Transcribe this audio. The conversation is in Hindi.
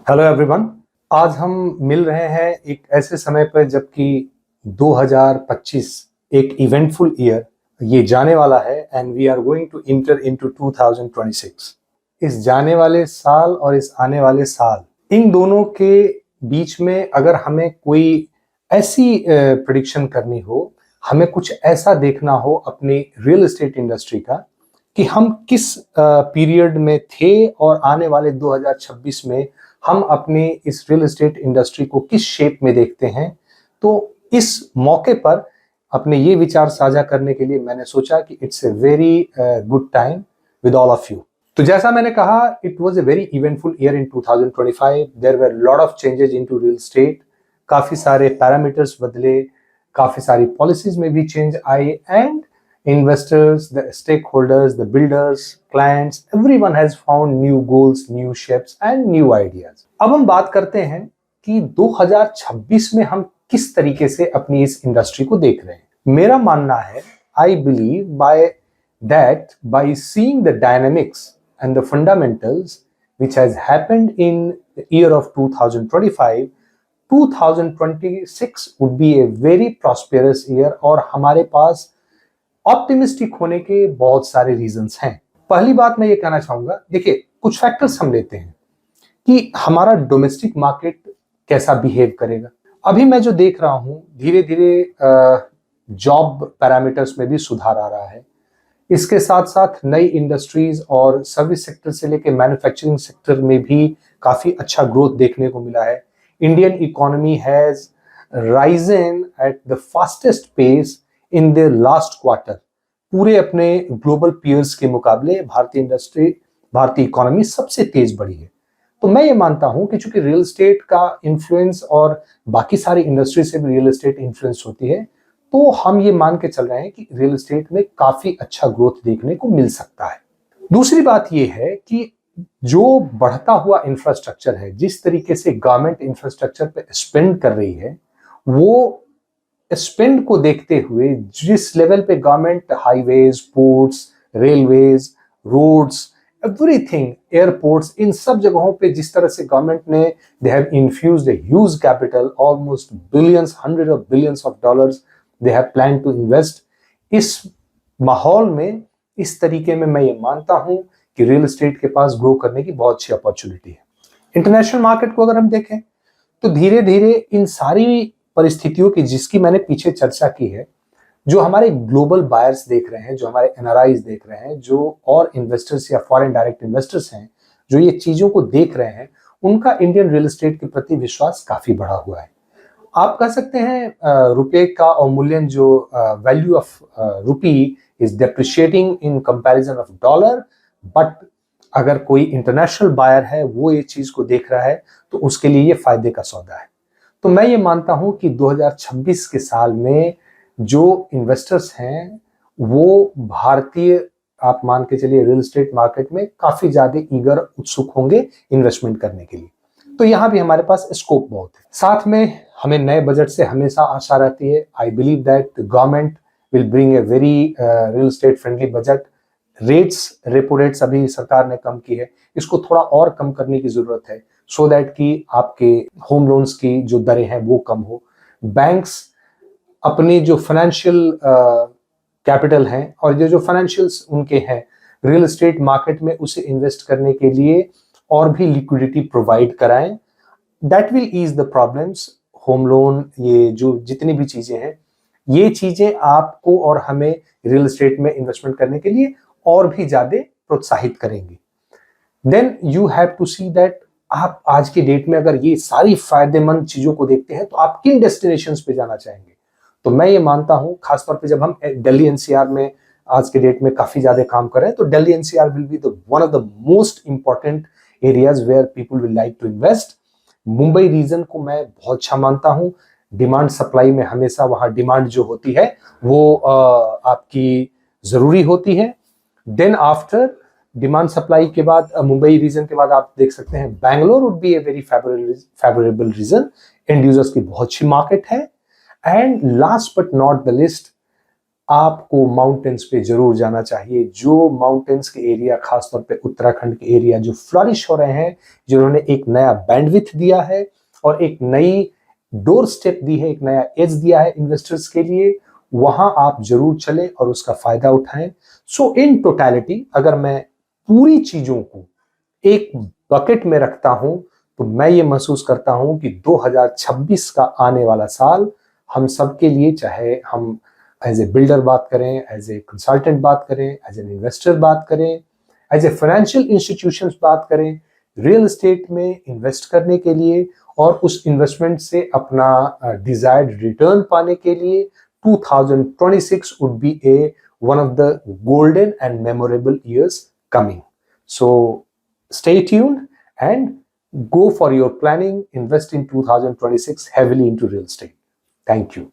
Hello everyone. आज हम मिल रहे हैं एक ऐसे समय पर जबकि 2025 एक इवेंटफुल ईयर ये जाने वाला है and we are going to enter into 2026। इस जाने वाले साल और इस आने वाले साल इन दोनों के बीच में अगर हमें कोई ऐसी प्रेडिक्शन करनी हो, हमें कुछ ऐसा देखना हो अपनी रियल एस्टेट इंडस्ट्री का कि हम किस पीरियड में थे और आने वाले 2026 में हम अपने इस रियल एस्टेट इंडस्ट्री को किस शेप में देखते हैं। तो इस मौके पर अपने ये विचार साझा करने के लिए मैंने सोचा कि it's a very good time with all of you. तो जैसा मैंने कहा, it was a very eventful year in 2025। There were lot of changes into real estate. काफी सारे पैरामीटर्स बदले, काफी सारी पॉलिसीज में भी चेंज आए and investors, the stakeholders, the builders, clients, everyone has found new goals, new shapes and new ideas. अब हम बात करते हैं कि 2026 में हम किस तरीके से अपनी इस इंडस्ट्री को देख रहे हैं। मेरा मानना है, I believe by seeing the dynamics and the fundamentals which has happened in the year of 2025, 2026 would be a very prosperous year और हमारे पास ऑप्टिमिस्टिक होने के बहुत सारे रीजंस हैं। पहली बात मैं ये कहना चाहूंगा, देखिए कुछ फैक्टर्स हम लेते हैं कि हमारा डोमेस्टिक मार्केट कैसा बिहेव करेगा। अभी मैं जो देख रहा हूं, धीरे धीरे जॉब पैरामीटर्स में भी सुधार आ रहा है। इसके साथ साथ नई इंडस्ट्रीज और सर्विस सेक्टर से लेकर मैन्युफैक्चरिंग सेक्टर में भी काफी अच्छा ग्रोथ देखने को मिला है। Indian economy has risen at the fastest pace in the last quarter. पूरे अपने ग्लोबल पीयर्स के मुकाबले भारतीय इकोनॉमी सबसे तेज बढ़ी है। तो मैं ये मानता हूं कि चूंकि रियल एस्टेट का इन्फ्लुएंस और बाकी सारी इंडस्ट्री से भी रियल एस्टेट इन्फ्लुएंस होती है, तो हम ये मान के चल रहे हैं कि रियल एस्टेट में काफी अच्छा ग्रोथ देखने को मिल सकता है। दूसरी बात ये है कि जो बढ़ता हुआ इंफ्रास्ट्रक्चर है, जिस तरीके से गवर्नमेंट इंफ्रास्ट्रक्चर पे स्पेंड कर रही है, वो स्पेंड को देखते हुए जिस लेवल पे government highways, ports, railways, roads, everything, airports, इन सब जगहों पे जिस तरह से गवर्नमेंट ने they have infused a huge capital, almost billions, hundred of billions of dollars they have plan to invest. इस माहौल में, इस तरीके में मैं ये मानता हूं कि रियल एस्टेट के पास ग्रो करने की बहुत अच्छी अपॉर्चुनिटी है। इंटरनेशनल मार्केट को अगर हम देखें तो धीरे धीरे इन सारी परिस्थितियों की जिसकी मैंने पीछे चर्चा की है, जो हमारे ग्लोबल बायर्स देख रहे हैं, जो हमारे एनआरआईज देख रहे हैं, जो और इन्वेस्टर्स या फॉरेन डायरेक्ट इन्वेस्टर्स हैं, जो ये चीजों को देख रहे हैं, उनका इंडियन रियल एस्टेट के प्रति विश्वास काफी बढ़ा हुआ है। आप कह सकते हैं रुपए का अवमूल्यन, जो value of rupee is depreciating in comparison of dollar, but अगर कोई इंटरनेशनल बायर है वो ये चीज को देख रहा है तो उसके लिए ये फायदे का सौदा है। तो मैं ये मानता हूं कि 2026 के साल में जो इन्वेस्टर्स हैं वो भारतीय, आप मान के चलिए, रियल एस्टेट मार्केट में काफी ज्यादा ईगर, उत्सुक होंगे इन्वेस्टमेंट करने के लिए। तो यहाँ भी हमारे पास स्कोप बहुत है। साथ में हमें नए बजट से हमेशा आशा रहती है। I believe that the government will bring a very real estate friendly budget. Rates, repo rates अभी सरकार ने कम की है, इसको थोड़ा और कम करने की जरूरत है सो दैट कि आपके होम लोन्स की जो दरें हैं वो कम हो। बैंक्स अपने जो फाइनेंशियल कैपिटल हैं और जो फाइनेंशियल्स उनके हैं रियल एस्टेट मार्केट में, उसे इन्वेस्ट करने के लिए और भी लिक्विडिटी प्रोवाइड कराएं। That will ease the problems. Home loan, ये जो जितनी भी चीजें हैं, ये चीजें आपको और हमें रियल एस्टेट में इन्वेस्टमेंट करने के लिए और भी ज्यादा प्रोत्साहित करेंगी। Then you have to see that आप आज की डेट में अगर ये सारी फायदेमंद चीजों को देखते हैं तो आप किन डेस्टिनेशंस पे जाना चाहेंगे। तो मैं ये मानता हूं, खासतौर पे जब हम दिल्ली एनसीआर में आज के डेट में काफी ज्यादा काम कर रहे हैं, तो Delhi NCR will be the one of the most important areas where people will like to invest. Mumbai region को मैं बहुत अच्छा मानता हूं। डिमांड सप्लाई में हमेशा वहां डिमांड जो होती है वो आपकी जरूरी होती है। देन आफ्टर डिमांड सप्लाई के बाद, मुंबई रीजन के बाद आप देख सकते हैं Bangalore would be a very favourable region. And users की बहुत अच्छी मार्केट है। And last but not the least, आपको माउंटेन्स पे जरूर जाना चाहिए। जो माउंटेन्स के एरिया, खासतौर पे उत्तराखंड के एरिया जो फ्लरिश हो रहे हैं, जिन्होंने एक नया बैंडविड्थ दिया है और एक नई डोर स्टेप दी है, एक नया एज दिया है इन्वेस्टर्स के लिए, वहां आप जरूर चलें और उसका फायदा उठाएं। सो इन टोटलिटी अगर मैं पूरी चीजों को एक बकेट में रखता हूं तो मैं ये महसूस करता हूं कि 2026 का आने वाला साल हम सबके लिए, चाहे हम एज ए बिल्डर बात करें, एज ए कंसल्टेंट बात करें, एज एन इन्वेस्टर बात करें, एज ए फाइनेंशियल इंस्टीट्यूशंस बात करें, रियल एस्टेट में इन्वेस्ट करने के लिए और उस इन्वेस्टमेंट से अपना डिजायर्ड रिटर्न पाने के लिए 2026 would be one of the golden and memorable years coming. So stay tuned and go for your planning. Invest in 2026 heavily into real estate. Thank you.